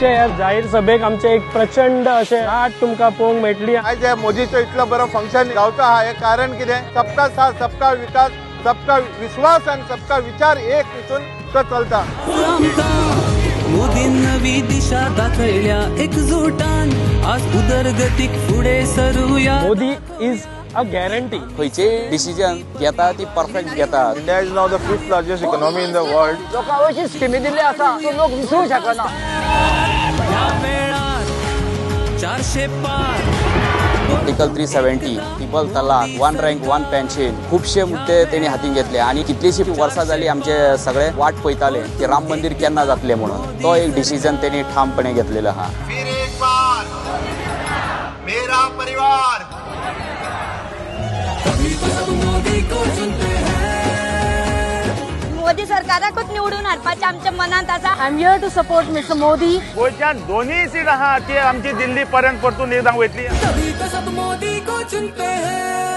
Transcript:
आमचे ह्या जाहीर सभेक आमचे एक प्रचंड असे लाट तुमका पळोवंक मेळटली। आज मोदीचो इतलो बरो फंक्शन जावचो हा हे कारण कितें सबका साथ सबका विकास सबका विश्वास आणि सबका विचार एक हितून तो चलता। मोदी नवी दिशा दाखयल्या एकजुटान आज उदरगतीक फुडें सरूया। Modi is a guarantee. खंयचे डिसिजन घेता ती परफेक्ट घेता। India is now the 5th largest economy in the world. लोकांक अशी स्किमी दिल्ली आसा तो लोक विसरूंक शकना। ह्या वेळार 400 पार आर्टिकल 370 ट्रिपल तलाक, वन रँक वन पेन्शन खूपशे मुद्दे त्यांनी हातीन घेतले आणि कितलीशी वर्सां जाली आमचे सगळे वाट पळयताले की राम मंदिर केन्ना जातले म्हणून। तो एक डिसिजन त्यांनी ठामपणे घेतलेलो हा। फिर एक बार मेरा परिवार मोदी सरकाराकूच निवडून हाडपाचें आमच्या मनांत आसा। I am here to support mister Modi. गोंयच्यान दोन्ही सीट आहा ती आमची दिल्ली पर्यंत परतून एकदां वयतली। मोदी को चुनते हैं।